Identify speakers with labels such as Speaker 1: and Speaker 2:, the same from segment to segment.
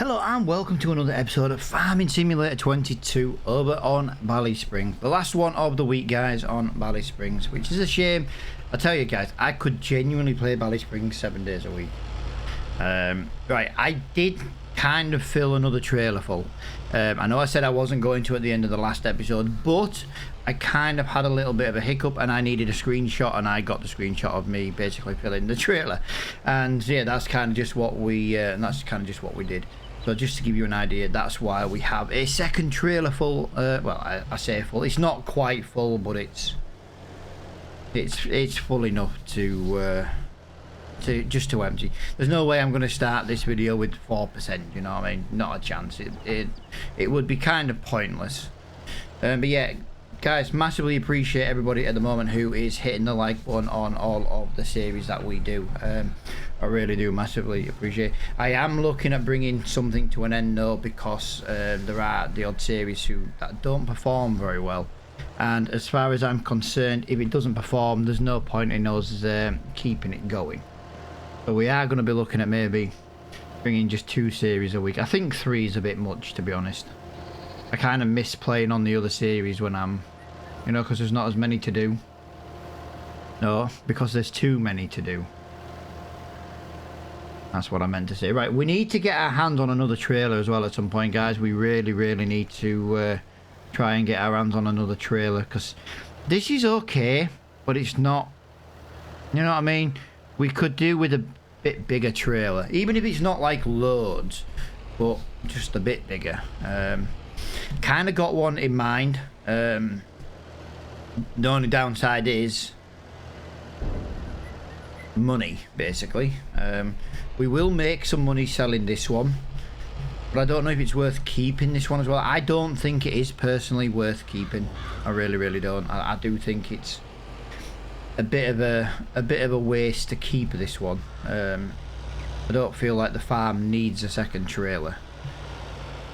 Speaker 1: Hello and welcome to another episode of Farming Simulator 22 over on Ballysprings. The last one of the week, guys, on Ballysprings, which is a shame. I tell you guys, I could genuinely play Ballysprings 7 days a week. Right, I did kind of fill another trailer full. I know I said I wasn't going to at the end of the last episode, but I kind of had a little bit of a hiccup and I needed a screenshot, and I got the screenshot of me basically filling the trailer. And yeah, that's kind of just what we did. So just to give you an idea, that's why we have a second trailer full. Well, I say full. It's not quite full, but it's full enough to empty. There's no way I'm going to start this video with 4%. You know what I mean? Not a chance. It would be kind of pointless. But yeah, guys, massively appreciate everybody at the moment who is hitting the like button on all of the series that we do. I really do massively appreciate it. I am looking at bringing something to an end though, because there are the odd series that don't perform very well, and as far as I'm concerned, if it doesn't perform, there's no point in us keeping it going. So we are going to be looking at maybe bringing just 2 series a week. I think 3 is a bit much, to be honest. I kind of miss playing on the other series when I'm, you know, because there's not as many to do. No, because there's too many to do. That's what I meant to say. Right, we need to get our hands on another trailer as well at some point, guys. We really need to try and get our hands on another trailer, because this is okay, but it's not, you know what I mean? We could do with a bit bigger trailer, even if it's not like loads, but just a bit bigger. Kind of got one in mind. The only downside is money, basically. We will make some money selling this one, but I don't know if it's worth keeping this one as well. I don't think it is personally worth keeping. I really don't. I do think it's a bit of a waste to keep this one. I don't feel like the farm needs a second trailer.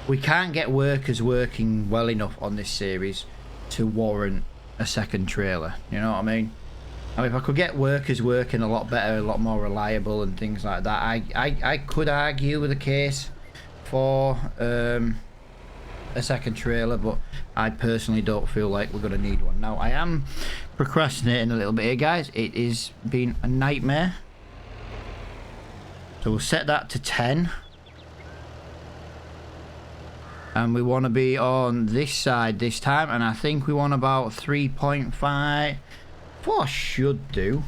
Speaker 1: We can't get workers working well enough on this series to warrant a second trailer. You know what I mean? I mean, if I could get workers working a lot better, a lot more reliable and things like that, I could argue with a case for a second trailer, but I personally don't feel like we're going to need one. Now, I am procrastinating a little bit here, guys. It has been a nightmare. So we'll set that to 10. And we want to be on this side this time, and I think we want about 3.5. What I should do,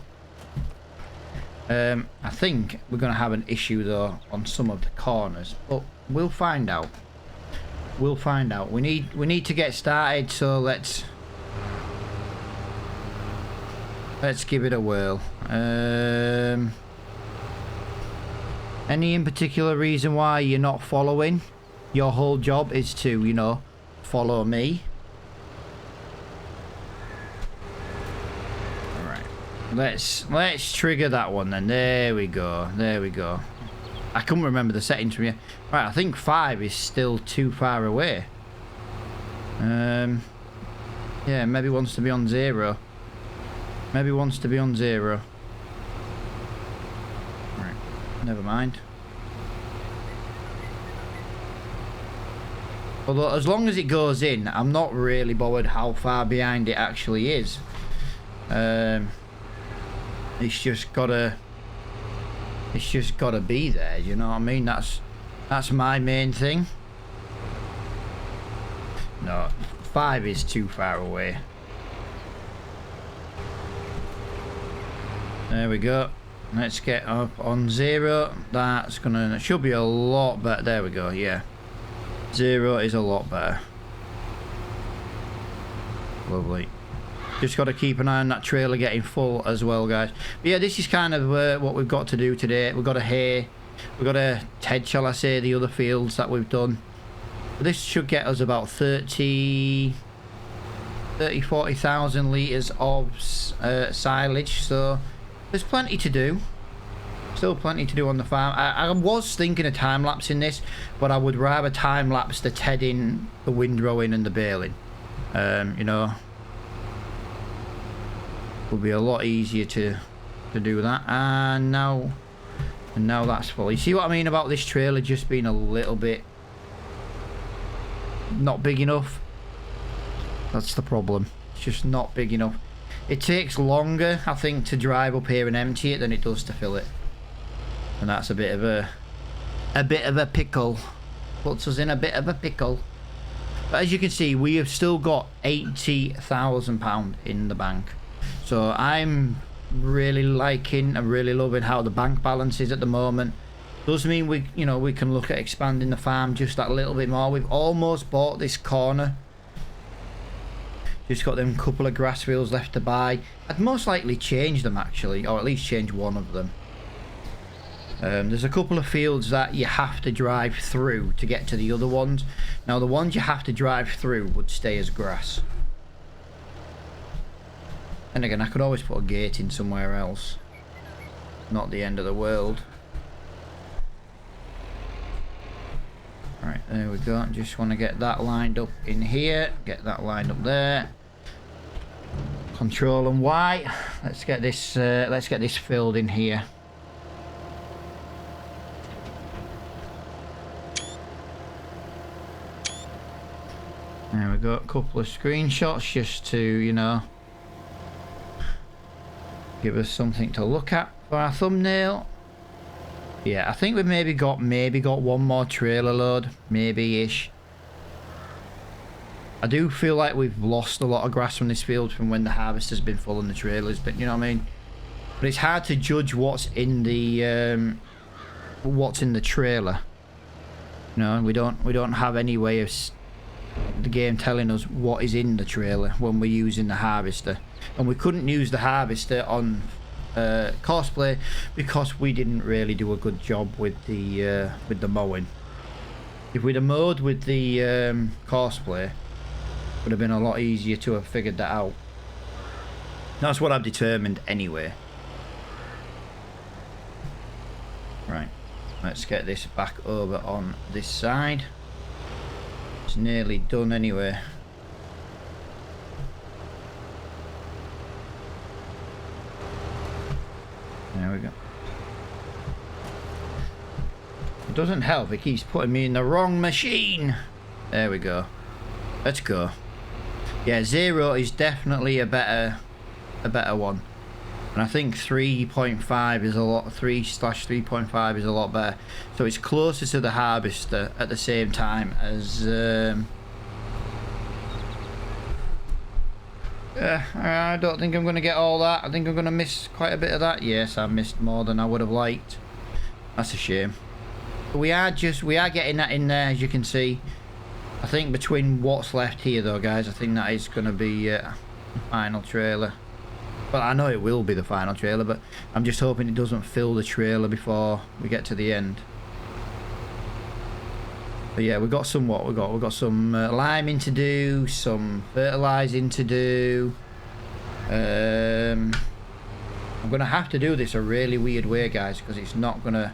Speaker 1: I think we're going to have an issue though on some of the corners, but we'll find out. We'll find out. We need to get started, so let's give it a whirl. Any in particular reason why you're not following? Your whole job is to, you know, follow me. Let's trigger that one then. There we go. I couldn't remember the settings from here. Right, I think 5 is still too far away. Yeah, maybe wants to be on 0. Maybe wants to be on 0. Right, never mind. Although, as long as it goes in, I'm not really bothered how far behind it actually is. It's just gotta be there, you know what I mean? That's my main thing. No, 5 is too far away. There we go. Let's get up on 0. That should be a lot better. There we go, yeah. 0 is a lot better. Lovely. Just got to keep an eye on that trailer getting full as well, guys. But yeah, this is kind of what we've got to do today. We've got to hay. We've got to head, shall I say, the other fields that we've done. But this should get us about 40,000 litres of silage. So there's plenty to do. Still plenty to do on the farm. I was thinking of time-lapsing this, but I would rather time-lapse the tedding, the windrowing and the baling. You know, will be a lot easier to do that. And now And now that's full. You see what I mean about this trailer just being a little bit not big enough? That's the problem. It's just not big enough. It takes longer, I think, to drive up here and empty it than it does to fill it. And that's a bit of a pickle. Puts us in a bit of a pickle. But as you can see, we have still got £80,000 in the bank. So I'm really liking and really loving how the bank balance is at the moment. Does mean we can look at expanding the farm just that little bit more. We've almost bought this corner. Just got them couple of grass fields left to buy. I'd most likely change them actually, or at least change one of them. There's a couple of fields that you have to drive through to get to the other ones. Now the ones you have to drive through would stay as grass. And again, I could always put a gate in somewhere else. Not the end of the world. Right, there we go. Just want to get that lined up in here. Get that lined up there. Control and Y. Let's get this filled in here. There we go. A couple of screenshots just to, you know, give us something to look at for our thumbnail. Yeah, I think we've maybe got one more trailer load, maybe-ish. I do feel like we've lost a lot of grass from this field from when the harvester's been full and the trailers, but you know what I mean. But it's hard to judge what's in the trailer. You know, we don't have any way of the game telling us what is in the trailer when we're using the harvester, and we couldn't use the harvester on cosplay because we didn't really do a good job with the mowing. If we'd have mowed with the cosplay, it would have been a lot easier to have figured that out. That's what I've determined anyway. Right, let's get this back over on this side. It's nearly done anyway. There we go. It doesn't help, it keeps putting me in the wrong machine. There we go. Let's go. Yeah, 0 is definitely a better one. And I think 3.5 is a lot, 3/3.5 is a lot better. So it's closer to the harvester at the same time as I don't think I'm going to get all that. I think I'm going to miss quite a bit of that. Yes, I missed more than I would have liked. That's a shame. But we are getting that in there, as you can see. I think between what's left here though, guys, I think that is going to be the final trailer. Well, I know it will be the final trailer, but I'm just hoping it doesn't fill the trailer before we get to the end. But yeah, we've got some we've got some liming to do, some fertilizing to do. I'm gonna have to do this a really weird way, guys, because it's not gonna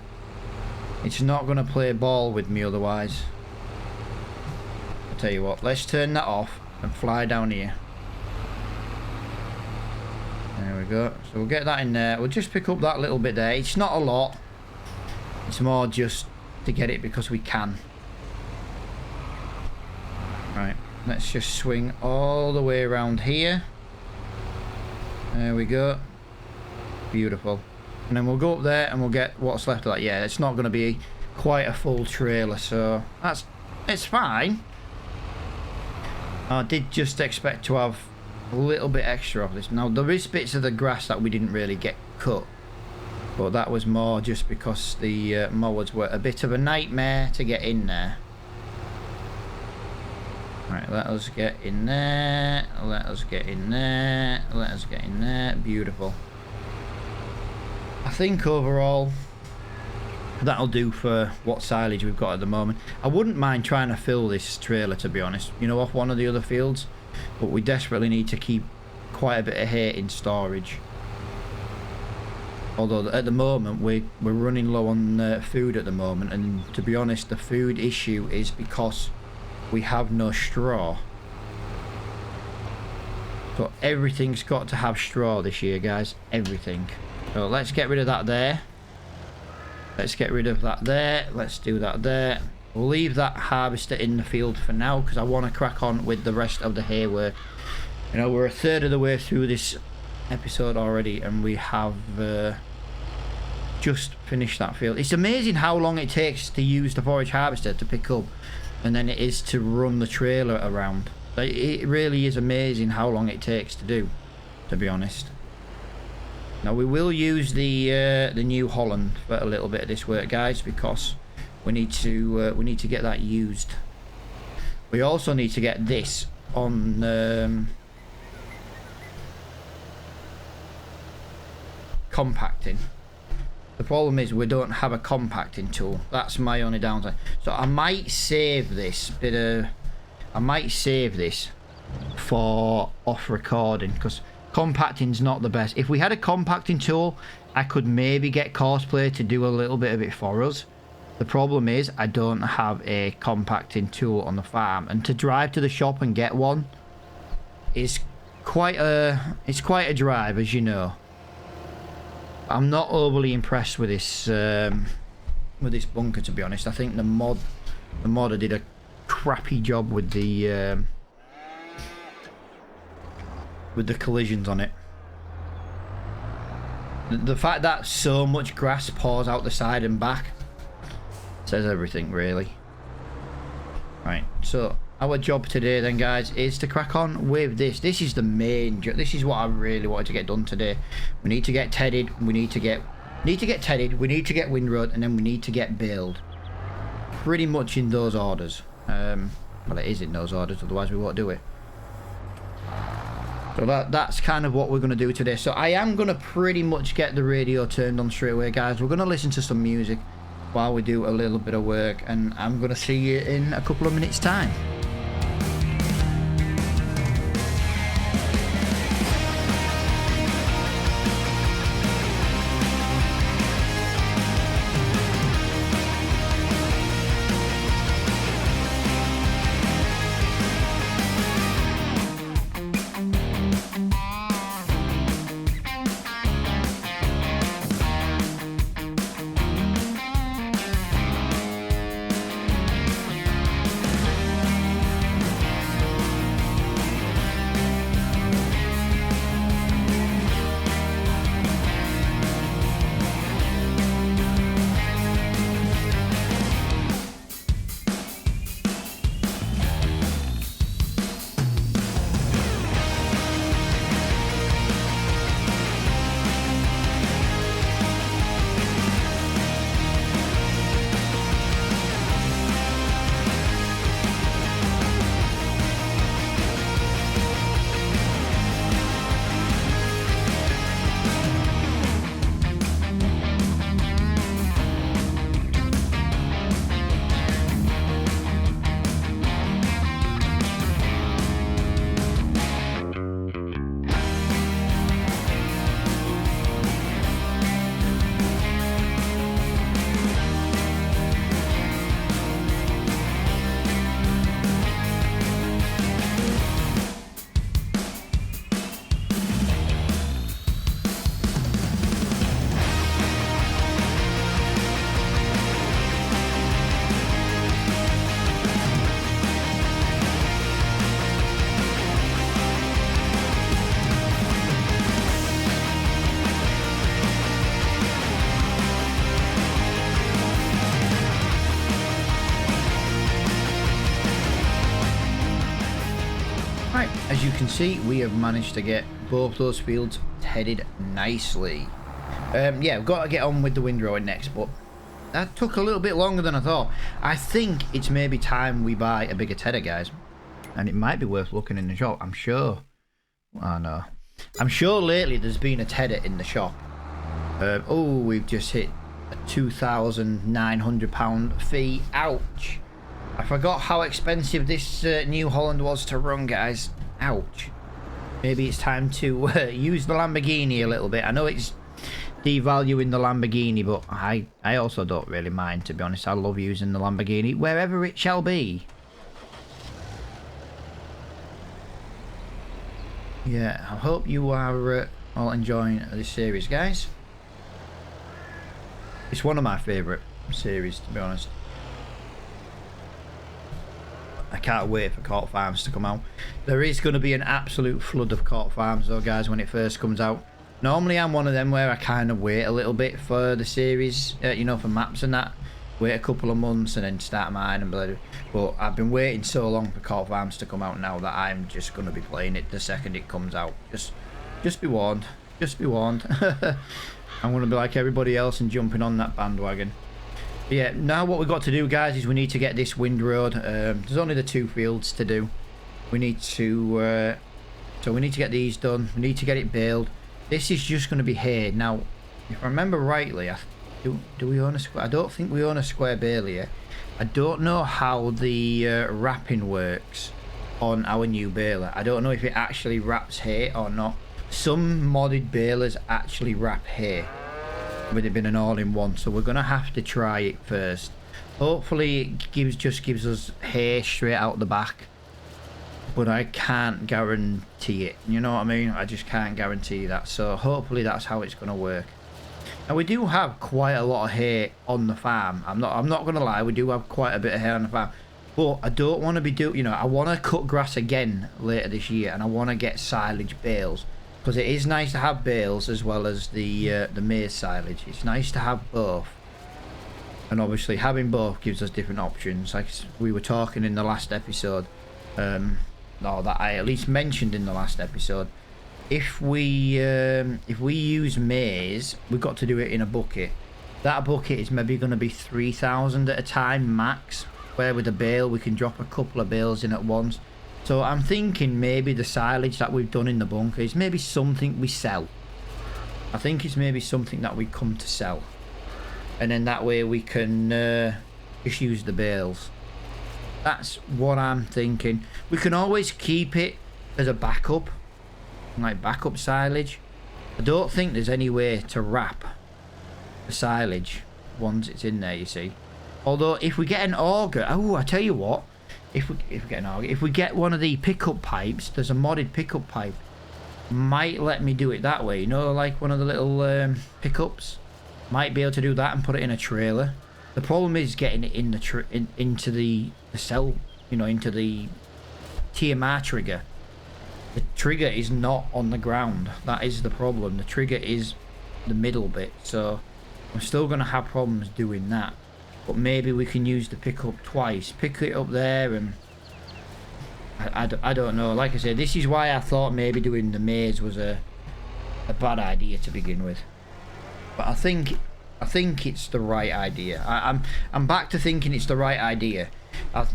Speaker 1: play ball with me otherwise. I'll tell you what, let's turn that off and fly down here. There we go. So we'll get that in there. We'll just pick up that little bit there. It's not a lot. It's more just to get it because we can. Right. Let's just swing all the way around here. There we go. Beautiful. And then we'll go up there and we'll get what's left of that. Yeah, it's not going to be quite a full trailer, so it's fine. I did just expect to have a little bit extra of this. Now there is bits of the grass that we didn't really get cut, but that was more just because the mowers were a bit of a nightmare to get in there. Right, let us get in there, let us get in there, let us get in there. Beautiful. I think overall that'll do for what silage we've got at the moment. I wouldn't mind trying to fill this trailer, to be honest, you know, off one of the other fields. But we desperately need to keep quite a bit of hay in storage. Although at the moment we're running low on food at the moment, and to be honest, the food issue is because we have no straw. So everything's got to have straw this year, guys. Everything. So let's get rid of that there. Let's get rid of that there. Let's do that there. We'll leave that harvester in the field for now because I want to crack on with the rest of the hay work. You know, we're a third of the way through this episode already and we have just finished that field. It's amazing how long it takes to use the forage harvester to pick up and then it is to run the trailer around. It really is amazing how long it takes to do, to be honest. Now we will use the New Holland for a little bit of this work, guys, because we need to get that used. We also need to get this on compacting. The problem is we don't have a compacting tool. That's my only downside. So I might save this for off recording because compacting's not the best. If we had a compacting tool, I could maybe get Cosplay to do a little bit of it for us. The problem is I don't have a compacting tool on the farm, and to drive to the shop and get one is quite a drive, as you know. I'm not overly impressed with this bunker, to be honest. I think the modder did a crappy job with the collisions on it. The fact that so much grass pours out the side and back says everything, really. Right, so our job today then, guys, is to crack on with this. This is the main job. This is what I really wanted to get done today. We need to get tedded, we need to get tedded, we need to get windrowed, and then we need to get baled. Pretty much in those orders. Well, it is in those orders, otherwise we won't do it. So that's kind of what we're going to do today. So I am going to pretty much get the radio turned on straight away, guys. We're going to listen to some music while we do a little bit of work, and I'm going to see you in a couple of minutes time. As you can see, we have managed to get both those fields tedded nicely. Yeah, we've got to get on with the windrowing next, but that took a little bit longer than I thought. I think it's maybe time we buy a bigger tedder, guys. And it might be worth looking in the shop, I'm sure. Oh no. I'm sure lately there's been a tedder in the shop. Oh, we've just hit a £2,900 fee. Ouch. I forgot how expensive this New Holland was to run, guys. Ouch. Maybe it's time to use the Lamborghini a little bit. I know it's devaluing the Lamborghini, but I also don't really mind, to be honest. I love using the Lamborghini wherever it shall be. Yeah, I hope you are all enjoying this series, guys. It's one of my favourite series, to be honest. I can't wait for Court Farms to come out. There is going to be an absolute flood of Court Farms though, guys, when it first comes out. Normally I'm one of them where I kind of wait a little bit for the series, you know, for maps and that. Wait a couple of months and then start mine and blah, blah. But I've been waiting so long for Court Farms to come out now that I'm just going to be playing it the second it comes out. Just be warned. Just be warned. I'm going to be like everybody else and jumping on that bandwagon. But yeah, now what we've got to do, guys, is we need to get this wind road. There's only the 2 fields to do. We need to... so we need to get these done. We need to get it baled. This is just going to be hay. Now, if I remember rightly, do we own a square? I don't think we own a square bale here. I don't know how the wrapping works on our new baler. I don't know if it actually wraps hay or not. Some modded balers actually wrap hay with it being an all-in-one, so we're gonna have to try it first. Hopefully it just gives us hay straight out the back, but I can't guarantee it, you know what I mean? I just can't guarantee that, so hopefully that's how it's gonna work. Now we do have quite a lot of hay on the farm. I'm not gonna lie, we do have quite a bit of hay on the farm, but I don't want to be you know, I want to cut grass again later this year, and I want to get silage bales. Because it is nice to have bales as well as the maize silage. It's nice to have both. And obviously having both gives us different options. Like we were talking in the last episode. Or that I at least mentioned in the last episode. If we use maize, we've got to do it in a bucket. That bucket is maybe going to be 3,000 at a time max. Where with a bale we can drop a couple of bales in at once. So I'm thinking maybe the silage that we've done in the bunker is maybe something we sell. I think it's maybe something that we come to sell. And then that way we can just use the bales. That's what I'm thinking. We can always keep it as a backup. Like backup silage. I don't think there's any way to wrap the silage once it's in there, you see. Although if we get an auger... Oh, I tell you what. If we get one of the pickup pipes, there's a modded pickup pipe, might let me do it that way, you know, like one of the little pickups. Might be able to do that and put it in a trailer. The problem is getting it in the into the cell, you know, into the TMR trigger. The trigger is not on the ground. That is the problem. The trigger is the middle bit, so I'm still going to have problems doing that. But maybe we can use the pickup twice. Pick it up there and... I don't know. Like I said, this is why I thought maybe doing the maize was a bad idea to begin with. But I think it's the right idea. I'm back to thinking it's the right idea.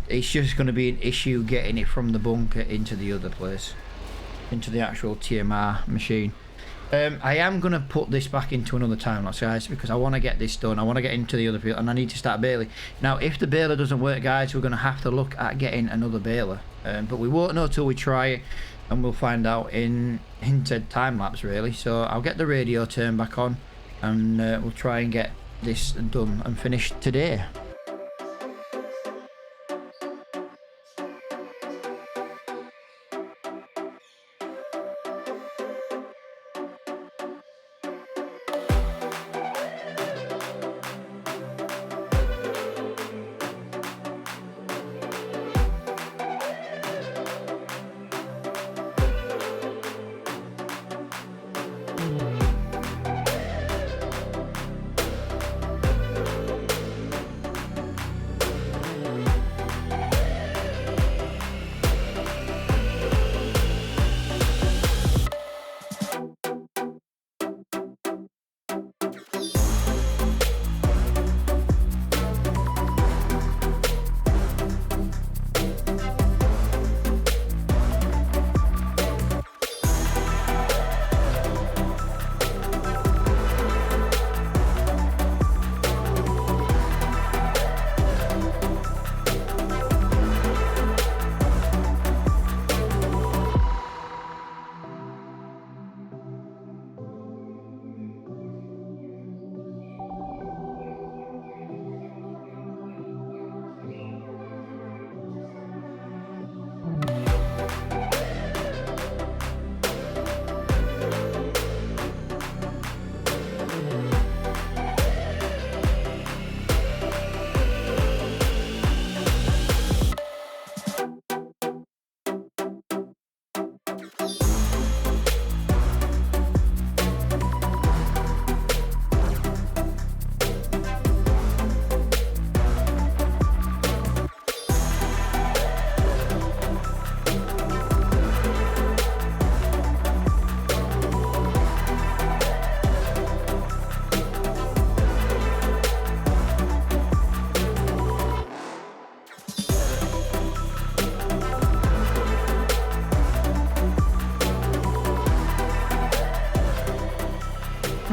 Speaker 1: It's just going to be an issue getting it from the bunker into the other place. Into the actual TMR machine. I am going to put this back into another time lapse, guys, because I want to get this done. I want to get into the other field and I need to start baling. Now, if the baler doesn't work, guys, we're going to have to look at getting another baler. But we won't know till we try it, and we'll find out in said time lapse, really. So I'll get the radio turned back on and we'll try and get this done and finished today.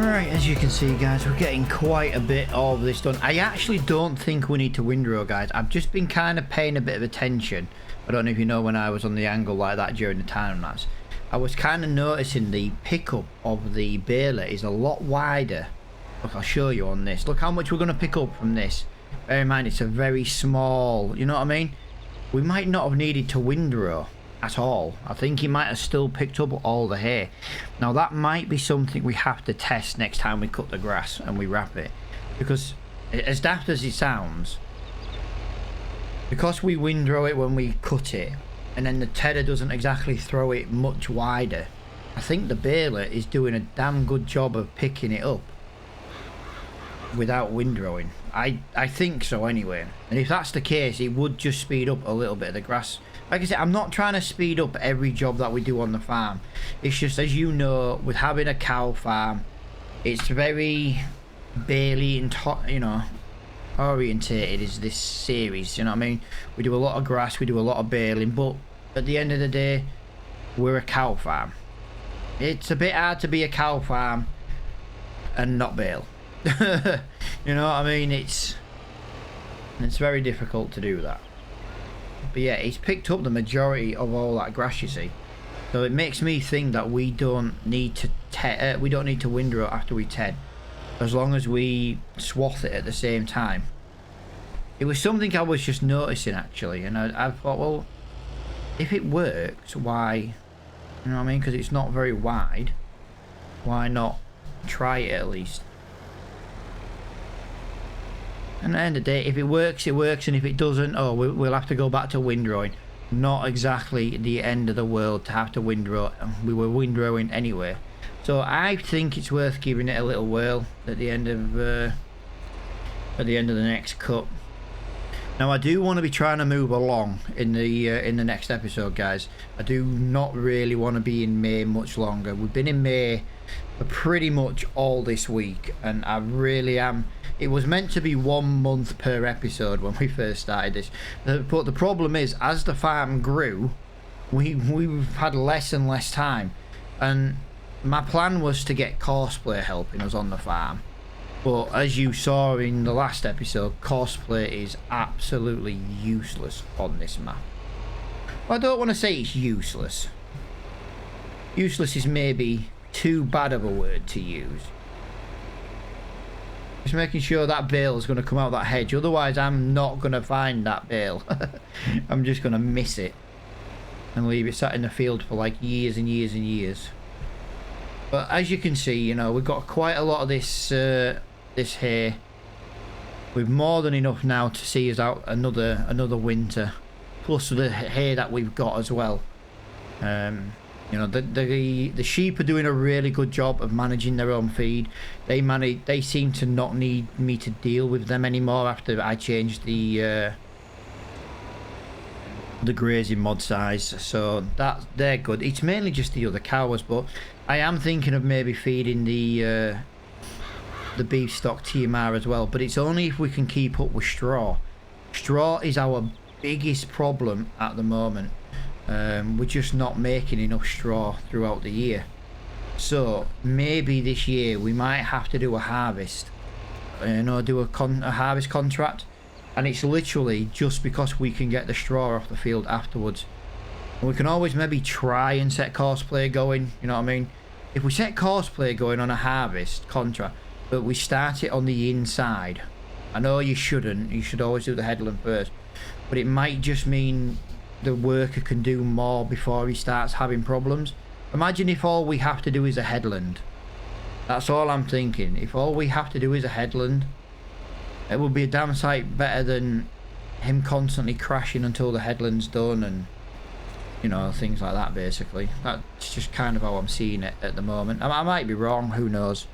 Speaker 1: Right, as you can see, guys, we're getting quite a bit of this done. I actually don't think we need to windrow, guys. I've just been kind of paying a bit of attention. I don't know if you know when I was on the angle like that during the time lapse. I was kind of noticing the pickup of the baler is a lot wider. Look, I'll show you on this. Look how much we're going to pick up from this. Bear in mind, it's a very small, you know what I mean? We might not have needed to windrow at all. I think he might have still picked up all the hay. Now that might be something we have to test next time we cut the grass and we wrap it, because as daft as it sounds, because we windrow it when we cut it and then the tedder doesn't exactly throw it much wider, I think the baler is doing a damn good job of picking it up without windrowing. I think so anyway, and if that's the case, it would just speed up a little bit of the grass. Like I said, I'm not trying to speed up every job that we do on the farm. It's just, as you know, with having a cow farm, it's very barely and, you know, orientated is this series, you know what I mean? We do a lot of grass, we do a lot of baling, but at the end of the day, we're a cow farm. It's a bit hard to be a cow farm and not bale. You know what I mean? It's very difficult to do that. But yeah, he's picked up the majority of all that grass, you see. So it makes me think that we don't need to windrow after we ted, as long as we swath it at the same time. It was something I was just noticing actually, and I thought, well, if it works, why? You know what I mean? Because it's not very wide. Why not try it at least? And at the end of the day, if it works, it works, and if it doesn't, oh, we'll have to go back to windrowing. Not exactly the end of the world to have to windrow. We were windrowing anyway. So I think it's worth giving it a little whirl at the end of the next cut. Now I do want to be trying to move along in the next episode, guys. I do not really want to be in May much longer. We've been in May for pretty much all this week, and I really am. It was meant to be 1 month per episode when we first started this, but the problem is, as the farm grew, we've had less and less time, and my plan was to get Cosplay helping us on the farm, but as you saw in the last episode, Cosplay is absolutely useless on this map. Well, I don't want to say it's useless. Useless is maybe too bad of a word to use. Just making sure that bale is going to come out that hedge, otherwise I'm not going to find that bale. I'm just going to miss it and leave it sat in the field for like years and years and years. But as you can see, you know, we've got quite a lot of this this hay. We've more than enough now to see us out another winter, plus the hay that we've got as well. You know, the sheep are doing a really good job of managing their own feed. They seem to not need me to deal with them anymore after I changed the grazing mod size, so they're good. It's mainly just the other cows, but I am thinking of maybe feeding the beef stock TMR as well, but it's only if we can keep up with straw. Straw is our biggest problem at the moment. We're just not making enough straw throughout the year, so maybe this year we might have to do a harvest, you know, do a harvest contract, and it's literally just because we can get the straw off the field afterwards. And we can always maybe try and set Cosplay going, you know what I mean? If we set Cosplay going on a harvest contract, but we start it on the inside, I know you shouldn't, you should always do the headland first, but it might just mean the worker can do more before he starts having problems. Imagine if all we have to do is a headland. That's all I'm thinking. If all we have to do is a headland, it would be a damn sight better than him constantly crashing until the headland's done, and you know, things like that. Basically, that's just kind of how I'm seeing it at the moment. I might be wrong, who knows.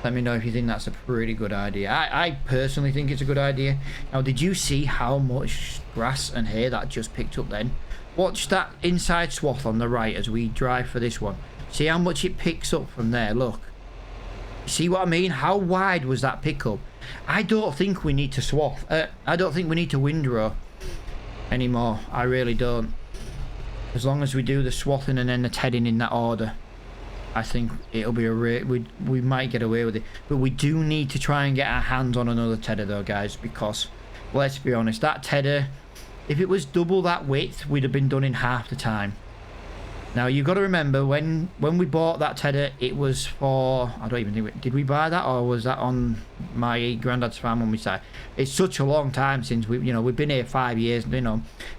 Speaker 1: Let me know if you think that's a pretty good idea. I personally think it's a good idea. Now, did you see how much grass and hay that just picked up then? Watch that inside swath on the right as we drive for this one. See how much it picks up from there, look. See what I mean? How wide was that pickup? I don't think we need to swath. I don't think we need to windrow anymore. I really don't. As long as we do the swathing and then the tedding in that order. I think it'll be we might get away with it, but we do need to try and get our hands on another tedder though, guys, because let's be honest, that tedder, if it was double that width, we'd have been done in half the time. Now you've got to remember when we bought that tedder, it was for, I don't even think, did we buy that or was that on my granddad's farm when we started? It's such a long time since we've been here 5 years.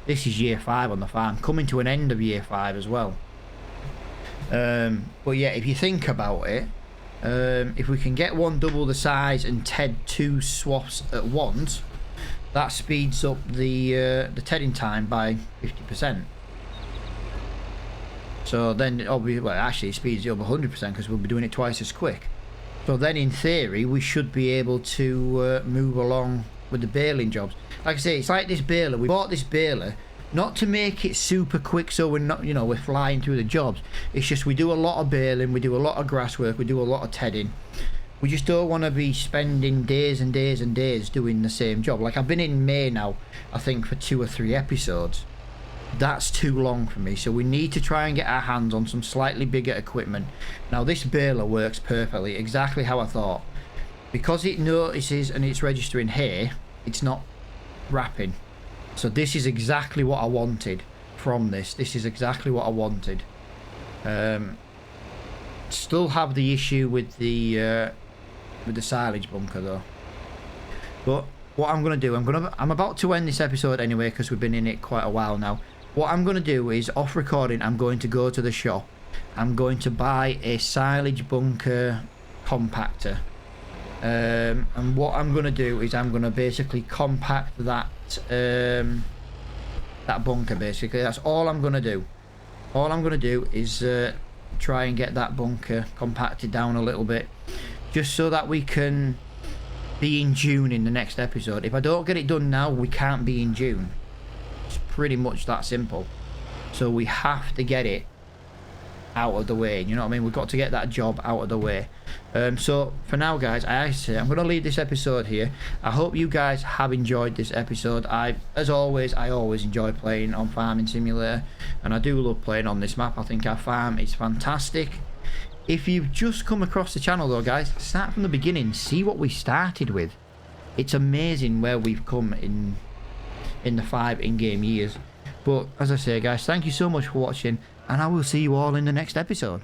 Speaker 1: This is year 5 on the farm, coming to an end of year 5 as well. But yeah, if you think about it, if we can get one double the size and ted 2 swaths at once, that speeds up the tedding time by 50%. So then actually it speeds it up 100% because we'll be doing it twice as quick. So then in theory we should be able to move along with the baling jobs. Like I say, it's like this baler. We bought this baler not to make it super quick so we're not, we're flying through the jobs. It's just we do a lot of baling, we do a lot of grass work, we do a lot of tedding. We just don't want to be spending days and days and days doing the same job. Like I've been in May now, I think for 2 or 3 episodes. That's too long for me, so we need to try and get our hands on some slightly bigger equipment. Now this baler works perfectly, exactly how I thought. Because it notices and it's registering hay, it's not wrapping. So this is exactly what I wanted from this. This is exactly what I wanted. Still have the issue with the silage bunker though. But what I'm gonna do, I'm about to end this episode anyway because we've been in it quite a while now. What I'm going to do is, off recording, I'm going to go to the shop. I'm going to buy a silage bunker compactor. And what I'm going to do is I'm going to basically compact that bunker, basically. That's all I'm going to do. All I'm going to do is try and get that bunker compacted down a little bit. Just so that we can be in June in the next episode. If I don't get it done now, we can't be in June. Pretty much that simple. So we have to get it out of the way, you know what I mean? We've got to get that job out of the way. So for now, guys, I'm going to leave this episode here. I hope you guys have enjoyed this episode. As always, I always enjoy playing on Farming Simulator, and I do love playing on this map. I think our farm is fantastic. If you've just come across the channel though, guys, start from the beginning, see what we started with. It's amazing where we've come in the 5 in-game years. But as I say, guys, thank you so much for watching, and I will see you all in the next episode.